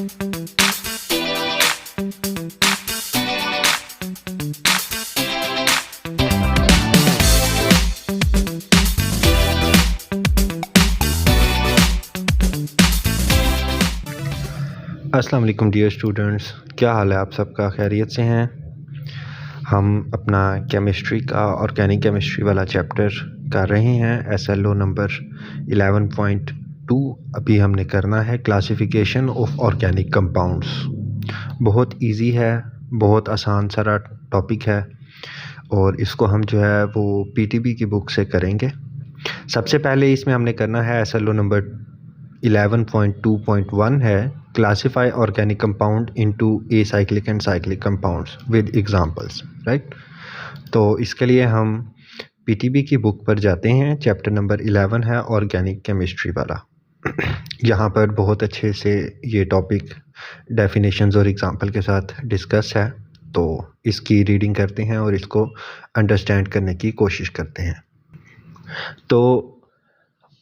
अस्सलाम वालेकुम dear students, क्या हाल है आप सबका? खैरियत से हैं? हम अपना केमिस्ट्री का ऑर्गेनिक केमिस्ट्री वाला चैप्टर कर रहे हैं, SLO नंबर 11.2 अभी हमने करना है, क्लासिफिकेशन ऑफ ऑर्गेनिक कंपाउंड्स। बहुत इजी है, बहुत आसान सारा टॉपिक है और इसको हम जो है वो PTB की बुक से करेंगे। सबसे पहले इसमें हमने करना है SLO नंबर 11.2.1 है classify organic compound into acyclic and cyclic compounds with examples, right. तो इसके लिए हम PTB की बुक पर जाते हैं, चैप्टर नंबर 11 है ऑर्गेनिक केमिस्ट्री वाला। यहाँ पर बहुत अच्छे से ये टॉपिक डेफिनेशंस और एग्जांपल के साथ डिस्कस है, तो इसकी रीडिंग करते हैं और इसको अंडरस्टैंड करने की कोशिश करते हैं। तो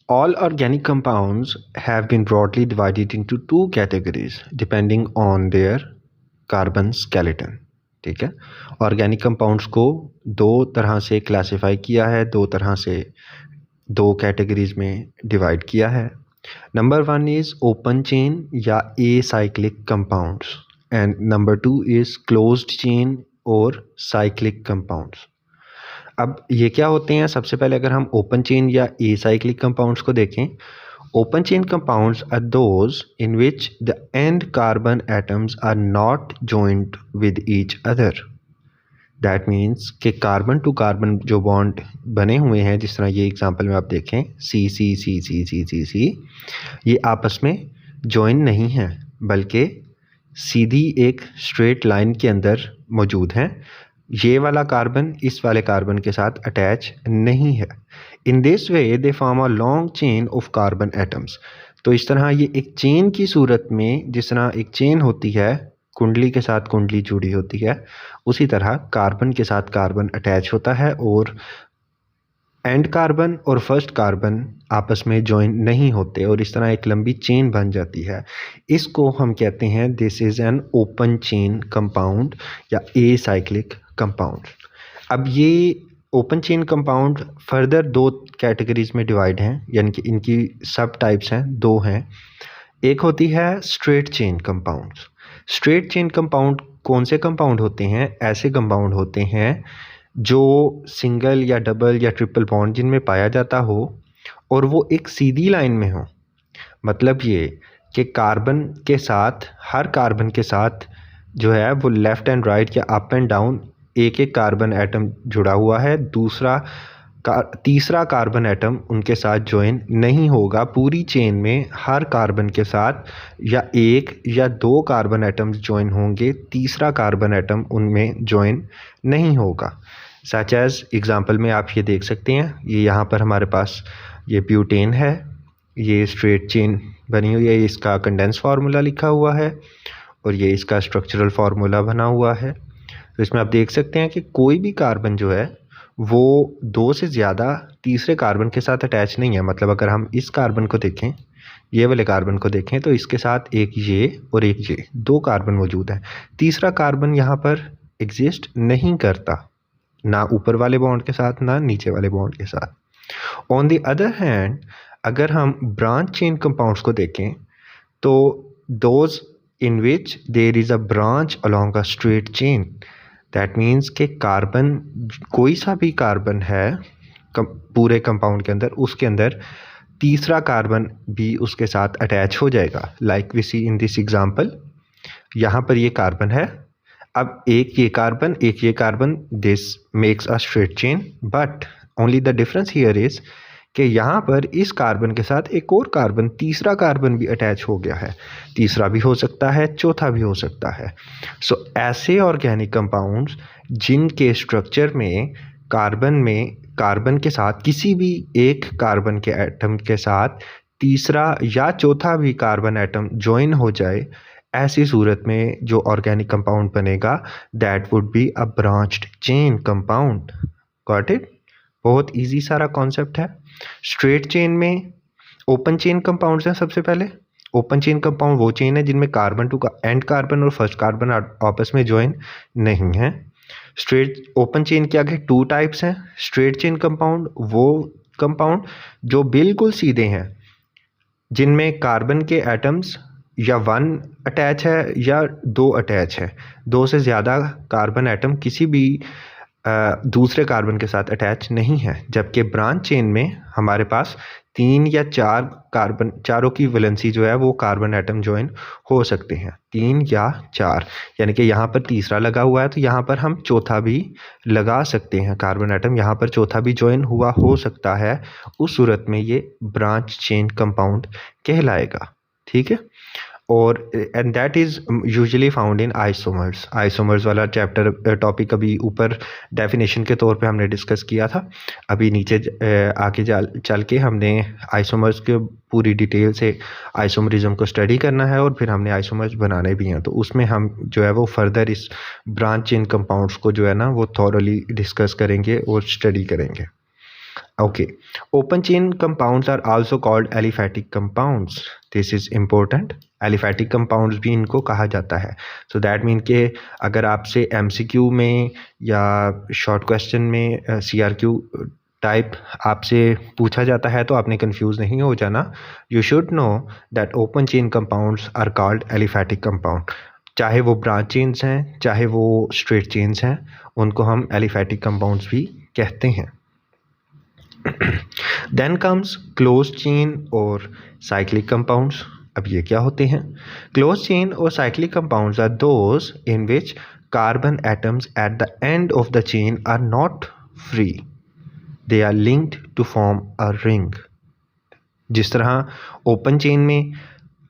all organic compounds have been broadly divided into two categories depending on their carbon skeleton। ठीक है, ऑर्गेनिक कंपाउंड्स को दो तरह से क्लासिफाई किया है, दो कैटेगरीज में डिवाइड किया है। नंबर 1 इज़ ओपन चेन या acyclic compounds and number 2 is closed chain और साइक्लिक कंपाउंड्स। अब ये क्या होते हैं? सबसे पहले अगर हम ओपन चेन या एसाइक्लिक कंपाउंड्स को देखें, open chain compounds are those in which the end carbon atoms are not joint with each other. That means कि कार्बन टू कार्बन जो बॉन्ड बने हुए हैं, जिस तरह ये एग्जांपल में आप देखें C, ये आपस में जॉइन नहीं हैं, बल्कि सीधी एक स्ट्रेट लाइन के अंदर मौजूद हैं। ये वाला कार्बन इस वाले कार्बन के साथ अटैच नहीं है। In this way they form a long chain of carbon atoms. तो इस तरह ये एक चेन की सूरत में, जिस तरह एक चेन होती है, कुंडली के साथ कुंडली जुड़ी होती है, उसी तरह कार्बन के साथ कार्बन अटैच होता है और एंड कार्बन और फर्स्ट कार्बन आपस में जॉइन नहीं होते और इस तरह एक लंबी चेन बन जाती है। इसको हम कहते हैं this is an open chain compound या एसाइक्लिक कंपाउंड। अब ये ओपन चेन कंपाउंड फर्दर दो कैटेगरीज में डिवाइड हैं, यानी कि इनकी सब टाइप्स हैं, दो हैं। एक होती है straight chain compounds. Straight chain compound कौन से कंपाउंड होते हैं? ऐसे कंपाउंड होते हैं जो सिंगल या डबल या ट्रिपल बॉन्ड जिनमें पाया जाता हो और वो एक सीधी लाइन में हो। मतलब ये कि कार्बन के साथ, हर कार्बन के साथ जो है वो लेफ़्ट एंड राइट या अप एंड डाउन एक एक कार्बन एटम जुड़ा हुआ है, तीसरा कार्बन एटम उनके साथ ज्वाइन नहीं होगा। पूरी चेन में हर कार्बन के साथ या एक या दो कार्बन एटम्स ज्वाइन होंगे, तीसरा कार्बन एटम उनमें ज्वाइन नहीं होगा। सच एज एग्जांपल में आप ये देख सकते हैं, ये यहाँ पर हमारे पास ये ब्यूटेन है, ये स्ट्रेट चेन बनी हुई है, इसका कंडेंस फार्मूला लिखा हुआ है और ये इसका स्ट्रक्चरल फार्मूला बना हुआ है। तो इसमें आप देख सकते हैं कि कोई भी कार्बन जो है वो दो से ज़्यादा तीसरे कार्बन के साथ अटैच नहीं है। मतलब अगर हम इस कार्बन को देखें, ये वाले कार्बन को देखें, तो इसके साथ एक ये और एक ये, दो कार्बन मौजूद हैं। तीसरा कार्बन यहाँ पर एग्जिस्ट नहीं करता, ना ऊपर वाले बॉन्ड के साथ ना नीचे वाले बॉन्ड के साथ। ऑन द अदर हैंड अगर हम ब्रांच चेन कंपाउंड्स को देखें, तो those in which there is a branch along a straight chain. That means कि कार्बन, कोई सा भी कार्बन है पूरे कंपाउंड के अंदर, उसके अंदर तीसरा कार्बन भी उसके साथ अटैच हो जाएगा। Like we see in this example, यहाँ पर ये कार्बन है, अब एक ये carbon, this makes a straight chain, but only the difference here is कि यहाँ पर इस कार्बन के साथ एक और कार्बन, तीसरा कार्बन भी अटैच हो गया है। तीसरा भी हो सकता है, चौथा भी हो सकता है। सो ऐसे ऑर्गेनिक कंपाउंड्स जिनके स्ट्रक्चर में कार्बन के साथ किसी भी एक कार्बन के एटम के साथ तीसरा या चौथा भी कार्बन एटम ज्वाइन हो जाए, ऐसी सूरत में जो ऑर्गेनिक कंपाउंड बनेगा that would be a branched chain compound. Got it? बहुत इजी सारा कॉन्सेप्ट है। स्ट्रेट चेन में ओपन चेन कंपाउंड्स हैं। सबसे पहले ओपन चेन कंपाउंड वो चेन है जिनमें कार्बन टू एंड कार्बन और फर्स्ट कार्बन आपस में ज्वाइन नहीं है। स्ट्रेट ओपन चेन के आगे 2 टाइप्स हैं। स्ट्रेट चेन कंपाउंड वो कंपाउंड जो बिल्कुल सीधे हैं, जिनमें कार्बन के एटम्स या 1 अटैच है या 2 अटैच है, 2 से ज़्यादा कार्बन एटम किसी भी दूसरे कार्बन के साथ अटैच नहीं है। जबकि ब्रांच चेन में हमारे पास 3 या 4 कार्बन, चारों की वैलेंसी जो है वो कार्बन एटम ज्वाइन हो सकते हैं, 3 या 4, यानी कि यहाँ पर तीसरा लगा हुआ है तो यहाँ पर हम चौथा भी लगा सकते हैं। कार्बन एटम यहाँ पर चौथा भी ज्वाइन हुआ हो सकता है, उस सूरत में ये ब्रांच चेन कंपाउंड कहलाएगा। ठीक है, और and that is usually found in isomers. Isomers वाला चैप्टर टॉपिक अभी ऊपर डेफिनेशन के तौर पे हमने डिस्कस किया था। अभी नीचे आगे चल के हमने आइसोमर्स के पूरी डिटेल से आइसोमरिज्म को स्टडी करना है और फिर हमने आइसोमर्स बनाने भी हैं, तो उसमें हम जो है वो फर्दर इस ब्रांच चेन कंपाउंड्स को जो है ना वो थॉरली डिस्कस करेंगे और स्टडी करेंगे। Okay, open chain compounds are also called aliphatic compounds. This is important. Aliphatic compounds भी इनको कहा जाता है। So that mean कि अगर आपसे MCQ में या शॉर्ट क्वेश्चन में CRQ टाइप आपसे पूछा जाता है तो आपने कंफ्यूज नहीं हो जाना। You should know that open chain compounds are called aliphatic compound. चाहे वो ब्रांच चेन्स हैं चाहे वो स्ट्रेट चेन्स हैं, उनको हम एलिफैटिक कंपाउंड्स भी कहते हैं। Then comes closed chain और cyclic compounds। अब ये क्या होते हैं? Closed chain और cyclic compounds are those in which carbon atoms at the end of the chain are not free. They are linked to form a ring. जिस तरह open chain में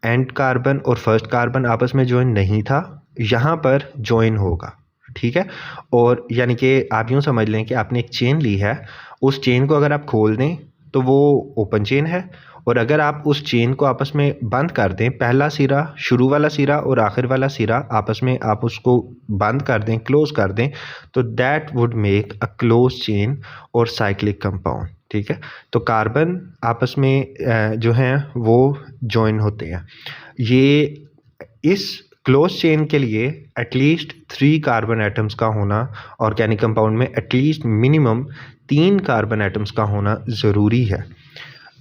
एंड कार्बन और फर्स्ट कार्बन आपस में join नहीं था, यहाँ पर ज्वाइन होगा। ठीक है, और यानी कि आप यूँ समझ लें कि आपने एक चेन ली है, उस चेन को अगर आप खोल दें तो वो ओपन चेन है, और अगर आप उस चेन को आपस में बंद कर दें, पहला सिरा, शुरू वाला सिरा और आखिर वाला सिरा आपस में आप उसको बंद कर दें, क्लोज कर दें, तो that would make a close chain और साइक्लिक कंपाउंड। ठीक है, तो कार्बन आपस में जो हैं वो जॉइन होते हैं। ये इस क्लोज चेन के लिए एटलीस्ट 3 कार्बन एटम्स का होना, ऑर्गेनिक कंपाउंड में एटलीस्ट मिनिमम 3 कार्बन एटम्स का होना ज़रूरी है।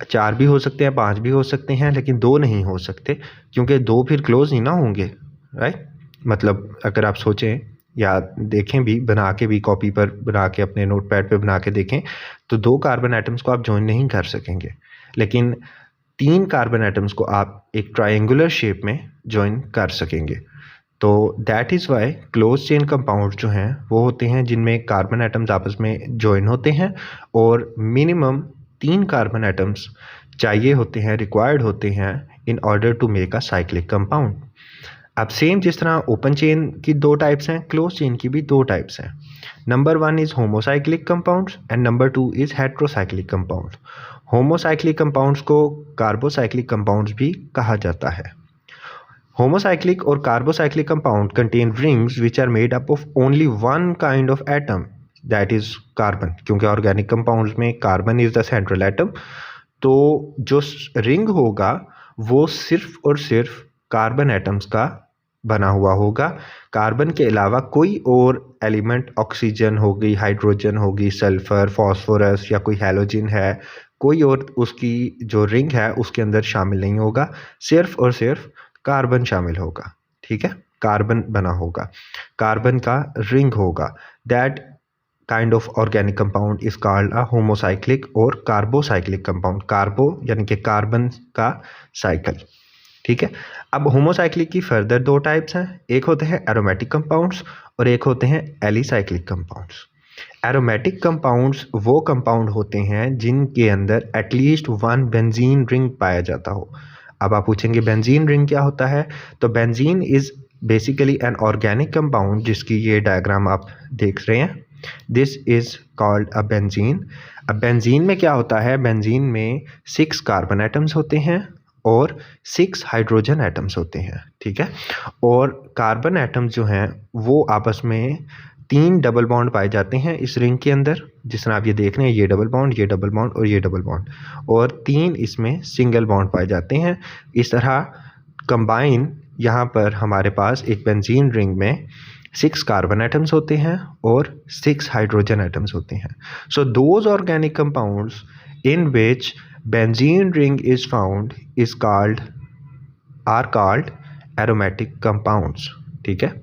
4 भी हो सकते हैं, 5 भी हो सकते हैं, लेकिन 2 नहीं हो सकते, क्योंकि 2 फिर क्लोज ही ना होंगे। राइट, मतलब अगर आप सोचें या देखें भी, बना के भी कॉपी पर बना के अपने नोट पैड पर बना के देखें, तो 2 कार्बन एटम्स को आप ज्वाइन नहीं कर सकेंगे, लेकिन 3 कार्बन एटम्स को आप एक ट्रायंगुलर शेप में ज्वाइन कर सकेंगे। तो that is why close chain compound जो हैं वो होते हैं जिनमें कार्बन एटम्स आपस में ज्वाइन होते हैं और मिनिमम 3 कार्बन एटम्स चाहिए होते हैं, रिक्वायर्ड होते हैं in order to make a cyclic compound. अब सेम जिस तरह ओपन चेन की 2 टाइप्स हैं, क्लोज चेन की भी 2 टाइप्स हैं। Number 1 is homocyclic compounds and number 2 is heterocyclic compounds. Homocyclic compounds को कार्बोसाइक्लिक कंपाउंड्स भी कहा जाता है। होमोसाइक्लिक और carbocyclic compound contain rings which are made up of only one kind of atom, that is carbon. क्योंकि organic compounds में carbon is the central atom, तो जो रिंग होगा वो सिर्फ और सिर्फ कार्बन एटम्स का बना हुआ होगा। कार्बन के अलावा कोई और एलिमेंट, ऑक्सीजन होगी, हाइड्रोजन होगी, सल्फर, फास्फोरस या कोई हैलोजन है, कोई और उसकी जो रिंग है उसके अंदर शामिल नहीं होगा, सिर्फ और सिर्फ कार्बन शामिल होगा। ठीक है, कार्बन बना होगा, कार्बन का रिंग होगा। That kind of organic compound is called a homocyclic और कार्बोसाइक्लिक कंपाउंड। कार्बो यानी कि कार्बन का साइकिल। ठीक है, अब होमोसाइक्लिक की फर्दर 2 टाइप्स हैं, एक होते हैं एरोमेटिक कंपाउंड्स और एक होते हैं एलिसाइक्लिक कंपाउंड्स। एरोमेटिक कंपाउंड्स वो कंपाउंड होते हैं जिनके अंदर एटलीस्ट 1 बेंजीन रिंग पाया जाता हो। अब आप पूछेंगे बेंजीन रिंग क्या होता है, तो benzene is basically N organic compound, जिसकी ये डायग्राम आप देख रहे हैं, this is called a benzene. अब बेंजीन में क्या होता है, बेंजीन में 6 कार्बन एटम्स होते हैं और 6 हाइड्रोजन एटम्स होते हैं। ठीक है, और कार्बन एटम्स जो हैं वो आपस में 3 डबल बॉन्ड पाए जाते हैं इस रिंग के अंदर, जिस तरह आप ये देख रहे हैं, ये डबल बॉन्ड, ये डबल बॉन्ड और ये डबल बॉन्ड, और 3 इसमें सिंगल बॉन्ड पाए जाते हैं। इस तरह कंबाइन यहाँ पर हमारे पास एक बेंजीन रिंग में 6 कार्बन एटम्स होते हैं और 6 हाइड्रोजन एटम्स होते हैं. So those organic compounds in which benzene ring is found are called aromatic compounds. ठीक है,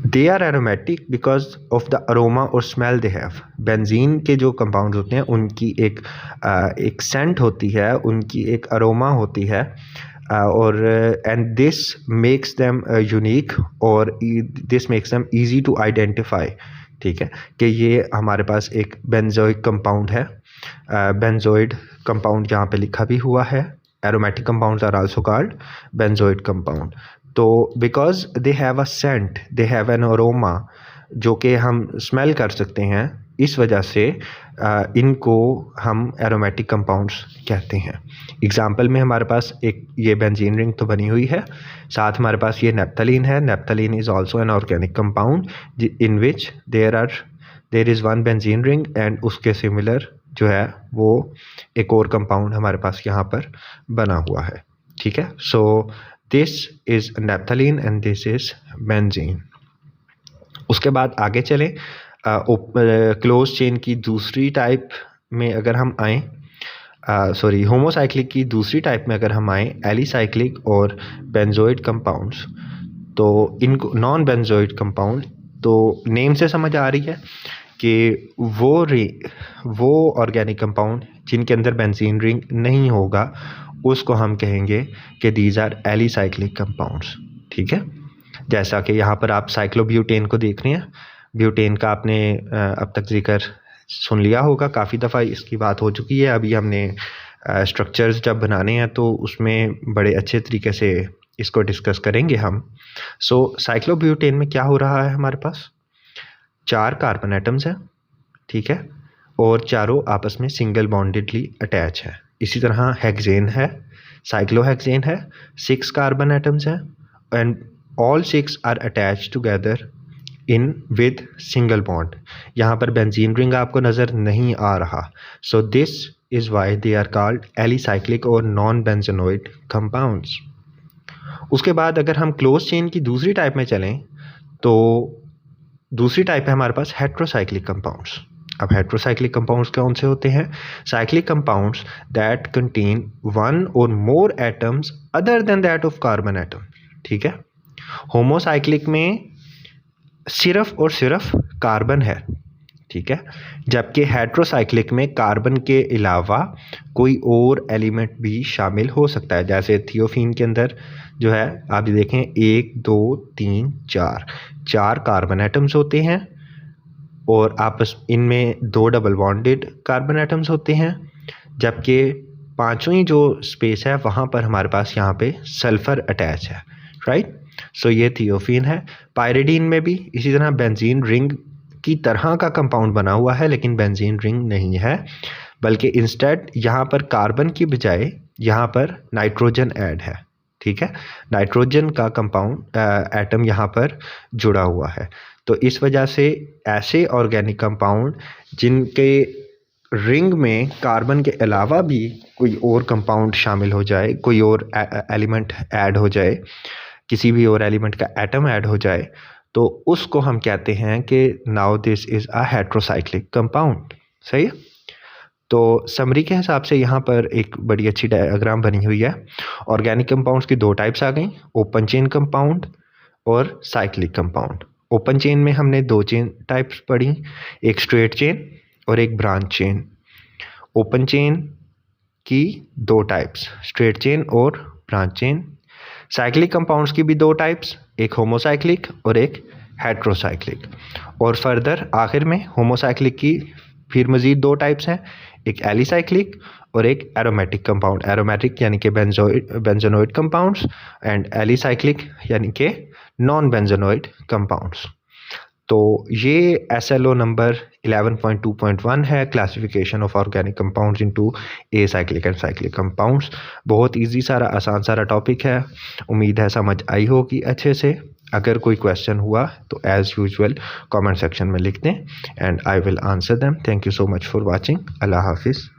they are aromatic because of the aroma और स्मेल दे हैव. बेंजीन के जो कंपाउंड्स होते हैं उनकी एक सेंट होती है, उनकी एक अरोमा होती है, और and this makes them unique और this makes them easy to identify. ठीक है, कि ये हमारे पास एक बेंजोइक कंपाउंड है. बेंजोइड कंपाउंड यहाँ पे लिखा भी हुआ है. Aromatic compounds are also called benzoid compound. तो because they have a scent, they have an aroma, जो कि हम स्मेल कर सकते हैं, इस वजह से इनको हम एरोमेटिक कंपाउंड्स कहते हैं. एग्जाम्पल में हमारे पास एक ये बेंजीन रिंग तो बनी हुई है, साथ हमारे पास ये नेप्थलीन है. Naphthalene is also an organic compound in which there is one benzene ring and उसके सिमिलर जो है वो एक और कंपाउंड हमारे पास यहाँ पर बना हुआ है. ठीक है, सो this is naphthalene and this is benzene. उसके बाद आगे चलें. क्लोज चेन की दूसरी टाइप में अगर हम आएँ, होमोसाइक्लिक की दूसरी टाइप में अगर हम आएँ, एलिसाइक्लिक और बेंजोइड कंपाउंड्स, तो इनको नॉन बेंजोइड कंपाउंड, तो नेम से समझ आ रही है कि वो ऑर्गेनिक कंपाउंड जिनके अंदर बेंजीन रिंग नहीं होगा, उसको हम कहेंगे कि दीज आर एलिसाइक्लिक कंपाउंड्स. ठीक है, जैसा कि यहाँ पर आप साइक्लोब्यूटेन को देख रहे हैं. ब्यूटेन का आपने अब तक जिक्र सुन लिया होगा, काफ़ी दफ़ा इसकी बात हो चुकी है. अभी हमने स्ट्रक्चर्स जब बनाने हैं तो उसमें बड़े अच्छे तरीके से इसको डिस्कस करेंगे हम. सो साइक्लोब्यूटेन में क्या हो रहा है, हमारे पास 4 कार्बन एटम्स हैं. ठीक है, और चारों आपस में सिंगल बॉन्डेडली अटैच है. इसी तरह हेक्सेन है, साइक्लोहेक्सेन है, 6 कार्बन एटम्स हैं and all 6 are attach together in with single bond. यहाँ पर बेंजीन रिंग आपको नज़र नहीं आ रहा. So this is why they are called alicyclic और नॉन बेंजोनोइड कंपाउंड्स. उसके बाद अगर हम क्लोज चेन की दूसरी टाइप में चलें, तो दूसरी टाइप है हमारे पास हेट्रोसाइक्लिक कंपाउंड्स. अब हेट्रोसाइक्लिक कंपाउंड्स कौन से होते हैं? Cyclic compounds that contain one or more atoms other than that of carbon atom. ठीक है, होमोसाइक्लिक में सिर्फ और सिर्फ कार्बन है. ठीक है, जबकि हेट्रोसाइक्लिक में कार्बन के अलावा कोई और एलिमेंट भी शामिल हो सकता है. जैसे थियोफीन के अंदर जो है आप देखें 1 2 3 4 कार्बन एटम्स होते हैं और आपस इनमें 2 डबल बॉन्डेड कार्बन एटम्स होते हैं, जबकि पांचवी जो स्पेस है वहाँ पर हमारे पास यहाँ पे सल्फ़र अटैच है. राइट, सो ये थियोफीन है. पायरिडीन में भी इसी तरह बेंजीन रिंग की तरह का कंपाउंड बना हुआ है, लेकिन बेंजीन रिंग नहीं है, बल्कि इंस्टेड यहाँ पर कार्बन की बजाय यहाँ पर नाइट्रोजन ऐड है. ठीक है, नाइट्रोजन का कंपाउंड एटम यहाँ पर जुड़ा हुआ है. तो इस वजह से ऐसे ऑर्गेनिक कंपाउंड जिनके रिंग में कार्बन के अलावा भी कोई और कंपाउंड शामिल हो जाए, कोई और एलिमेंट ऐड हो जाए, किसी भी और एलिमेंट का एटम ऐड हो जाए, तो उसको हम कहते हैं कि now this is a heterocyclic compound. सही है. तो समरी के हिसाब से यहाँ पर एक बड़ी अच्छी डायग्राम बनी हुई है. ऑर्गेनिक कंपाउंड्स की 2 टाइप्स आ गई, ओपन चेन कंपाउंड और साइक्लिक कंपाउंड. ओपन चेन में हमने 2 चेन टाइप्स पढ़ी, एक स्ट्रेट चेन और एक ब्रांच चेन. ओपन चेन की 2 टाइप्स, स्ट्रेट चेन और ब्रांच चेन. साइक्लिक कंपाउंड्स की भी 2 टाइप्स, एक होमोसाइक्लिक और एक हेट्रोसाइक्लिक. और फर्दर आखिर में होमोसाइक्लिक की फिर मज़ीद 2 टाइप्स हैं, एक एलिसाइक्लिक और एक एरोमेटिक कंपाउंड. एरोमेटिक यानी कि बेंजोनोइड कंपाउंड्स एंड एलिसाइक्लिक यानी कि नॉन बेंजोनोइड कंपाउंड्स. तो ये SLO नंबर 11.2.1 है, classification of organic compounds into acyclic and cyclic compounds. बहुत इजी सारा आसान सारा टॉपिक है. उम्मीद है समझ आई होगी अच्छे से. अगर कोई क्वेश्चन हुआ तो एज़ यूजुअल कमेंट सेक्शन में लिख दें and I will answer them. Thank you so much for watching. अल्लाह हाफिज़.